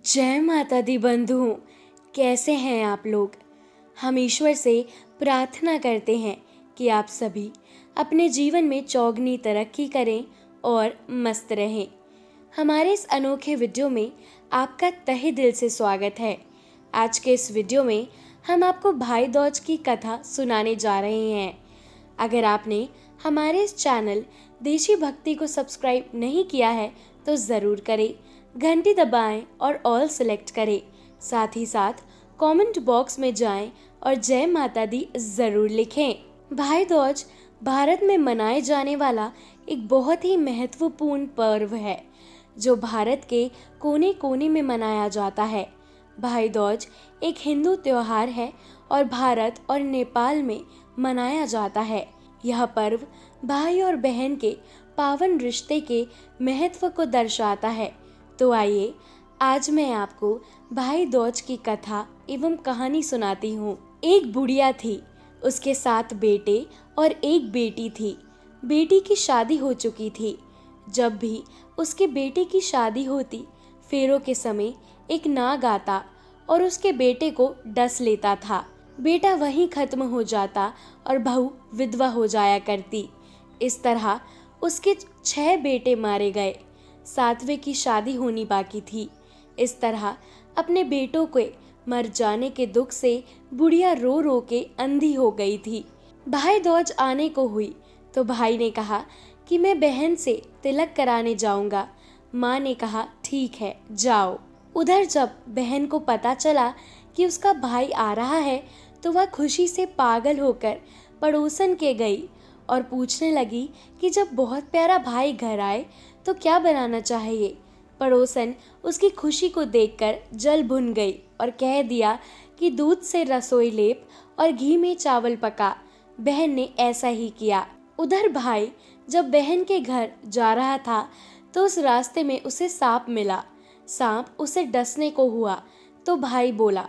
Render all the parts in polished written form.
जय माता दी बंधुओं, कैसे हैं आप लोग। हम ईश्वर से प्रार्थना करते हैं कि आप सभी अपने जीवन में चौगनी तरक्की करें और मस्त रहें। हमारे इस अनोखे वीडियो में आपका तहे दिल से स्वागत है। आज के इस वीडियो में हम आपको भाई दूज की कथा सुनाने जा रहे हैं। अगर आपने हमारे इस चैनल देशी भक्ति को सब्सक्राइब नहीं किया है तो ज़रूर करें, घंटी दबाएं और ऑल सेलेक्ट करें। साथ ही साथ कमेंट बॉक्स में जाएं और जय माता दी ज़रूर लिखें। भाई दूज भारत में मनाए जाने वाला एक बहुत ही महत्वपूर्ण पर्व है जो भारत के कोने कोने में मनाया जाता है। भाई दूज एक हिंदू त्योहार है और भारत और नेपाल में मनाया जाता है। यह पर्व भाई और बहन के पावन रिश्ते के महत्व को दर्शाता है। तो आइए आज मैं आपको भाई दूज की कथा एवं कहानी सुनाती हूँ। एक बुढ़िया थी, उसके 7 बेटे और एक बेटी थी। बेटी की शादी हो चुकी थी। जब भी उसके बेटे की शादी होती, फेरों के समय एक नाग आता और उसके बेटे को डस लेता था। बेटा वहीं खत्म हो जाता और बहू विधवा हो जाया करती। इस तरह उसके 6 बेटे मारे गए। 7वें की शादी होनी बाकी थी। इस तरह अपने बेटों के मर जाने के दुख से बुढ़िया रो रो के अंधी हो गई थी। भाई दूज आने को हुई तो भाई ने कहा कि मैं बहन से तिलक कराने जाऊंगा। माँ ने कहा ठीक है जाओ। उधर जब बहन को पता चला कि उसका भाई आ रहा है तो वह खुशी से पागल होकर पड़ोसन के गई और पूछने लगी कि जब बहुत प्यारा भाई घर आए तो क्या बनाना चाहिए। पड़ोसन उसकी खुशी को देखकर जल भुन गई और कह दिया कि दूध से रसोई लेप और घी में चावल पका। बहन ने ऐसा ही किया। उधर भाई जब बहन के घर जा रहा था तो उस रास्ते में उसे सांप मिला। सांप उसे डसने को हुआ तो भाई बोला,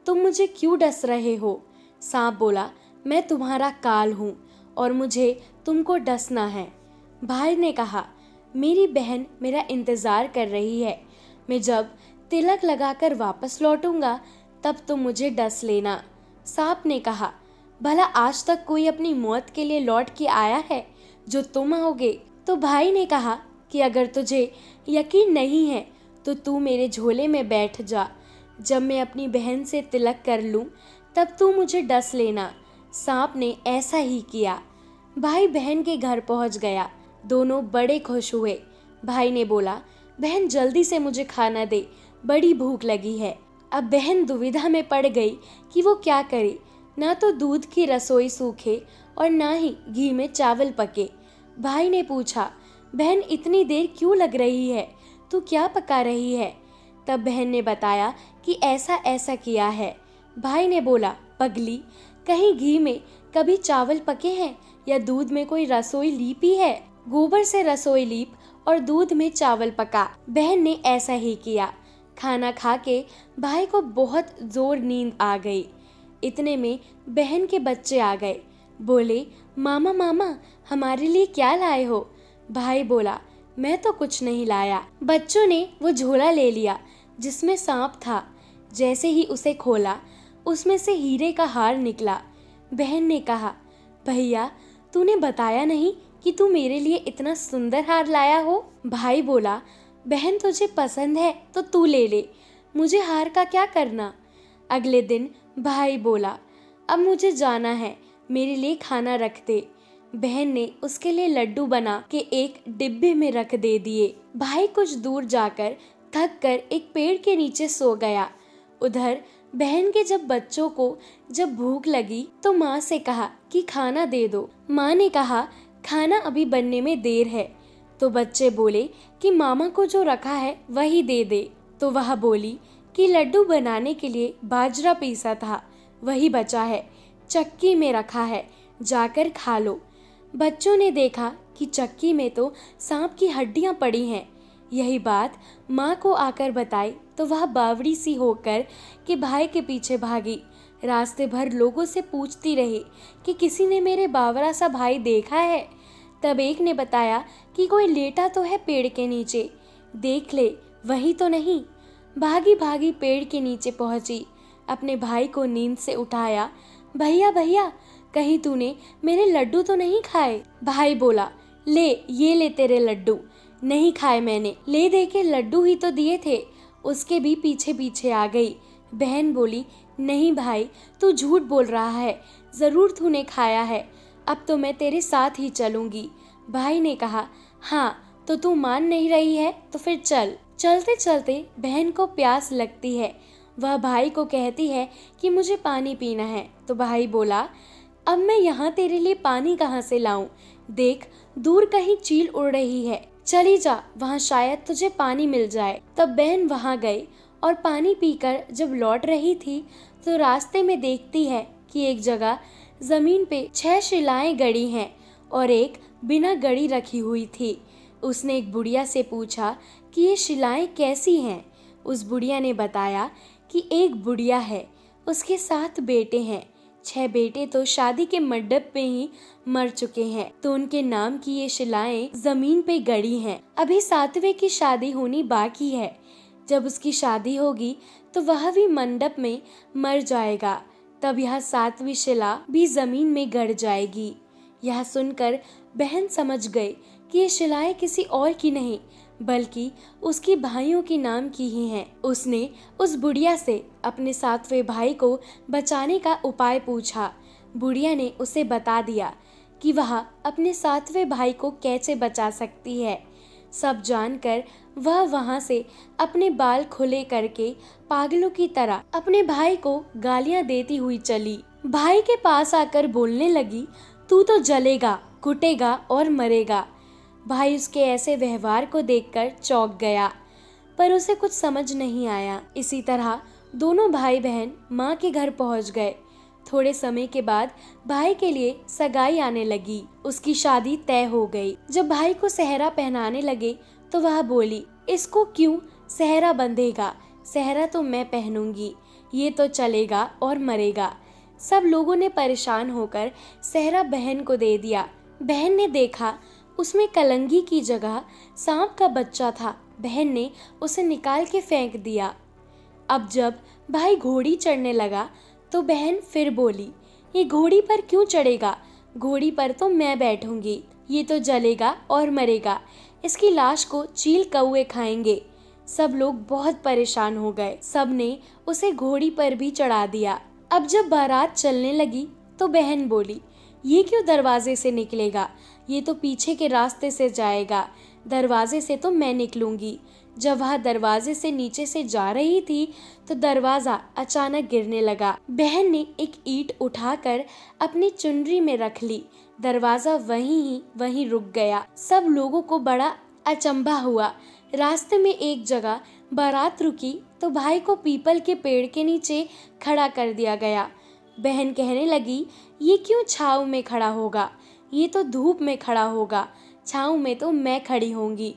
तुम मुझे क्यों डस रहे हो। सांप बोला, मैं तुम्हारा काल हूँ और मुझे तुमको डसना है। भाई ने कहा, मेरी बहन मेरा इंतज़ार कर रही है। मैं जब तिलक लगाकर वापस लौटूंगा तब तुम मुझे डस लेना। सांप ने कहा, भला आज तक कोई अपनी मौत के लिए लौट के आया है जो तुम आओगे। तो भाई ने कहा कि अगर तुझे यकीन नहीं है तो तू मेरे झोले में बैठ जा। जब मैं अपनी बहन से तिलक कर लूँ तब तू मुझे डस लेना। सांप ने ऐसा ही किया। भाई बहन के घर पहुंच गया। दोनों बड़े खुश हुए। भाई ने बोला, बहन जल्दी से मुझे खाना दे, बड़ी भूख लगी है। अब बहन दुविधा में पड़ गई कि वो क्या करे। ना तो दूध की रसोई सूखे और ना ही घी में चावल पके। भाई ने पूछा, बहन इतनी देर क्यों लग रही है, तू क्या पका रही है। तब बहन ने बताया कि ऐसा ऐसा किया है। भाई ने बोला, पगली, कहीं घी में कभी चावल पके हैं या दूध में कोई रसोई लीपी है। गोबर से रसोई लीप और दूध में चावल पका। बहन ने ऐसा ही किया। खाना खा के भाई को बहुत जोर नींद आ गई। इतने में बहन के बच्चे आ गए। बोले, मामा मामा हमारे लिए क्या लाए हो। भाई बोला, मैं तो कुछ नहीं लाया। बच्चों ने वो झोला ले लिया जिसमें सांप था। जैसे ही उसे खोला उसमें से हीरे का हार निकला। बहन ने कहा, भैया तूने बताया नहीं कि तू मेरे लिए इतना सुंदर हार लाया हो। भाई बोला, बहन तुझे पसंद है तो तू ले ले, मुझे हार का क्या करना। अगले दिन भाई बोला, अब मुझे जाना है, मेरे लिए खाना रख दे। बहन ने उसके लिए लड्डू बना के एक डिब्बे में रख दे दिए। भाई कुछ दूर जाकर थक कर एक पेड़ के नीचे सो गया। उधर बहन के बच्चों को जब भूख लगी तो माँ से कहा कि खाना दे दो। माँ ने कहा, खाना अभी बनने में देर है। तो बच्चे बोले कि मामा को जो रखा है वही दे दे। तो वह बोली कि लड्डू बनाने के लिए बाजरा पीसा था, वही बचा है, चक्की में रखा है, जाकर खा लो। बच्चों ने देखा कि चक्की में तो सांप की हड्डियां पड़ी हैं। यही बात माँ को आकर बताई तो वह बावड़ी सी होकर कि भाई के पीछे भागी। रास्ते भर लोगों से पूछती रही कि किसी ने मेरे बावरा सा भाई देखा है। तब एक ने बताया कि कोई लेटा तो है पेड़ के नीचे, देख ले वही तो नहीं। भागी भागी पेड़ के नीचे पहुंची, अपने भाई को नींद से उठाया। भैया भैया, कहीं तूने मेरे लड्डू तो नहीं खाए? भाई बोला, ले ये ले तेरे लड्डू। नहीं खाए मैंने, ले दे के लड्डू ही तो दिए थे। उसके भी पीछे पीछे आ गई। बहन बोली, नहीं भाई, तू झूठ बोल रहा है, जरूर तूने खाया है, अब तो मैं तेरे साथ ही चलूंगी। भाई ने कहा, हाँ तो तू मान नहीं रही है तो फिर चल। चलते चलते बहन को प्यास लगती है। वह भाई को कहती है कि मुझे पानी पीना है। तो भाई बोला, अब मैं यहाँ तेरे लिए पानी कहाँ से लाऊं? देख, दूर कहीं चील उड़ रही है, चली जा, वहाँ शायद तुझे पानी मिल जाए। तब बहन वहाँ गई और पानी पीकर जब लौट रही थी तो रास्ते में देखती है कि एक जगह जमीन पे 6 शिलाएं गड़ी हैं और एक बिना गड़ी रखी हुई थी। उसने एक बुढ़िया से पूछा कि ये शिलाएं कैसी हैं? उस बुढ़िया ने बताया कि एक बुढ़िया है, उसके 7 बेटे हैं। 6 बेटे तो शादी के मंडप पे ही मर चुके हैं, तो उनके नाम की ये शिलाएं जमीन पे गड़ी हैं। अभी 7वें की शादी होनी बाकी है। जब उसकी शादी होगी तो वह भी मंडप में मर जाएगा, तब यह 7वीं शिला भी जमीन में गड़ जाएगी। यह सुनकर बहन समझ गई कि ये शिलाएं किसी और की नहीं बल्कि उसकी भाइयों के नाम की ही हैं। उसने उस बुढ़िया से अपने 7वें भाई को बचाने का उपाय पूछा। बुढ़िया ने उसे बता दिया कि वह अपने 7वें भाई को कैसे बचा सकती है। सब जानकर वह वहां से अपने बाल खुले करके पागलों की तरह अपने भाई को गालियां देती हुई चली। भाई के पास आकर बोलने लगी, तू तो जलेगा, कुटेगा और मरेगा। भाई उसके ऐसे व्यवहार को देखकर चौंक गया, पर उसे कुछ समझ नहीं आया। इसी तरह दोनों भाई बहन माँ के घर पहुँच गए। थोड़े समय के बाद भाई के लिए सगाई आने लगी। उसकी शादी तय हो गई। जब भाई को सेहरा पहनाने लगे तो वह बोली, इसको क्यों सेहरा बंधेगा? सेहरा तो मैं पहनूंगी, ये तो चलेगा और मरेगा। सब लोगों ने परेशान होकर सेहरा बहन को दे दिया। बहन ने देखा उसमें कलंगी की जगह सांप का बच्चा था। बहन ने उसे निकाल के फेंक दिया। अब जब भाई घोड़ी चढ़ने लगा तो बहन फिर बोली, ये घोड़ी पर क्यों चढ़ेगा? घोड़ी पर तो मैं बैठूंगी, ये तो जलेगा और मरेगा, इसकी लाश को चील कौवे खाएंगे। सब लोग बहुत परेशान हो गए। सब ने उसे घोड़ी पर भी चढ़ा दिया। अब जब बारात चलने लगी तो बहन बोली, ये क्यों दरवाजे से निकलेगा? ये तो पीछे के रास्ते से जाएगा, दरवाजे से तो मैं निकलूंगी। जब वह दरवाजे से नीचे से जा रही थी तो दरवाजा अचानक गिरने लगा। बहन ने एक ईंट उठाकर अपनी चुनरी में रख ली। दरवाजा वहीं रुक गया। सब लोगों को बड़ा अचंभा हुआ। रास्ते में एक जगह बारात रुकी तो भाई को पीपल के पेड़ के नीचे खड़ा कर दिया गया। बहन कहने लगी, ये क्यों छाँव में खड़ा होगा? ये तो धूप में खड़ा होगा, छाँव में तो मैं खड़ी होंगी।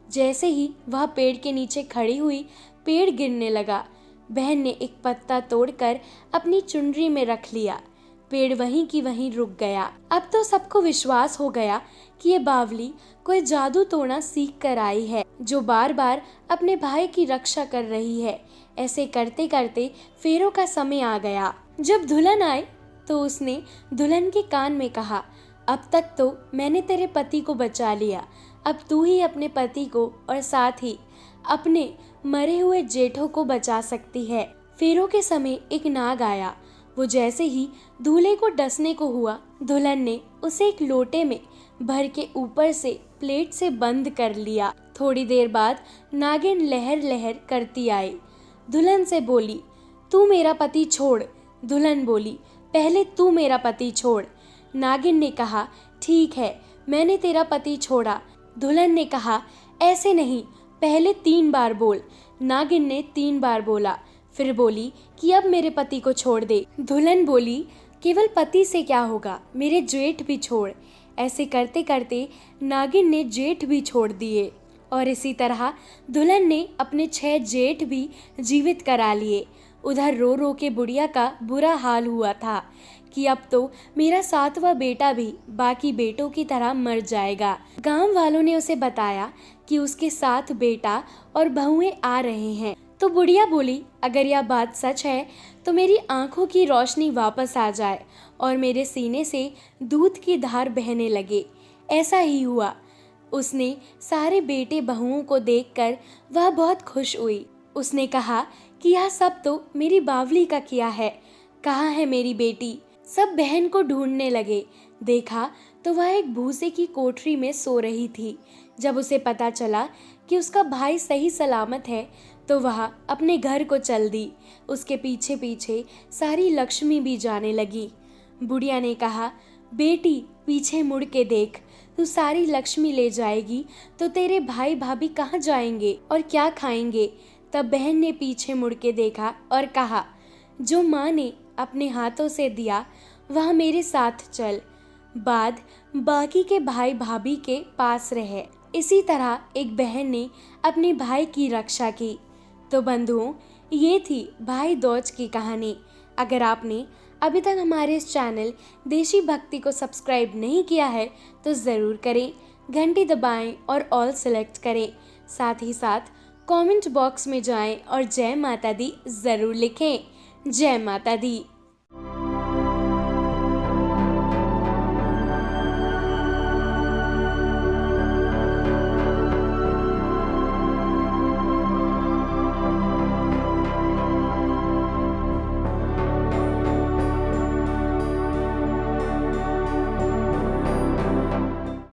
जैसे ही वह पेड़ के नीचे खड़ी हुई, पेड़ गिरने लगा। बहन ने एक पत्ता तोड़कर अपनी चुनरी में रख लिया। पेड़ वहीं की वहीं रुक गया। अब तो सबको विश्वास हो गया कि ये बावली कोई जादू टोना सीख कर आई है, जो बार बार अपने भाई की रक्षा कर रही है। ऐसे करते करते फेरों का समय आ गया। जब दुल्हन आई तो उसने दुल्हन के कान में कहा, अब तक तो मैंने तेरे पति को बचा लिया, अब तू ही अपने पति को और साथ ही अपने मरे हुए जेठों को बचा सकती है। फेरों के समय एक नाग आया। वो जैसे ही दूल्हे को डसने को हुआ, दुल्हन ने उसे एक लोटे में भर के ऊपर से प्लेट से बंद कर लिया। थोड़ी देर बाद नागिन लहर लहर करती आई। दुल्हन से बोली, तू मेरा पति छोड़। दुल्हन बोली, पहले तू मेरा पति छोड़। नागिन ने कहा, ठीक है, मैंने तेरा पति छोड़ा। दुल्हन ने कहा, ऐसे नहीं, पहले 3 बार बोल। नागिन ने 3 बार बोला, फिर बोली कि अब मेरे पति को छोड़ दे। दुल्हन बोली, केवल पति से क्या होगा, मेरे जेठ भी छोड़। ऐसे करते करते नागिन ने जेठ भी छोड़ दिए और इसी तरह दुल्हन ने अपने 6 जेठ भी जीवित करा लिए। उधर रो रो के बुढ़िया का बुरा हाल हुआ था कि अब तो मेरा 7वां बेटा भी बाकी बेटों की तरह मर जाएगा। गांव वालों ने उसे बताया कि उसके 7 बेटा और बहुएं आ रहे हैं। तो बुढ़िया बोली, अगर यह बात सच है तो मेरी आंखों की रोशनी वापस आ जाए और मेरे सीने से दूध की धार बहने लगे। ऐसा ही हुआ। उसने सारे बेटे बहुओं को देखकर वह बहुत खुश हुई। उसने कहा कि यह सब तो मेरी बावली का किया है। कहाँ है मेरी बेटी? सब बहन को ढूंढने लगे। देखा तो वह एक भूसे की कोठरी में सो रही थी। जब उसे पता चला कि उसका भाई सही सलामत है तो वह अपने घर को चल दी। उसके पीछे पीछे सारी लक्ष्मी भी जाने लगी। बुढ़िया ने कहा, बेटी पीछे मुड़ के देख, तू सारी लक्ष्मी ले जाएगी तो तेरे भाई भाभी कहाँ जाएंगे और क्या खाएंगे? तब बहन ने पीछे मुड़ के देखा और कहा, जो माँ ने अपने हाथों से दिया वह मेरे साथ चल, बाद बाकी के भाई भाभी के पास रहे। इसी तरह एक बहन ने अपने भाई की रक्षा की। तो बंधुओं, ये थी भाई दूज की कहानी। अगर आपने अभी तक हमारे इस चैनल देशी भक्ति को सब्सक्राइब नहीं किया है तो ज़रूर करें, घंटी दबाएं और ऑल सेलेक्ट करें। साथ ही साथ कमेंट बॉक्स में जाएं और जय माता दी ज़रूर लिखें। जय माता दी।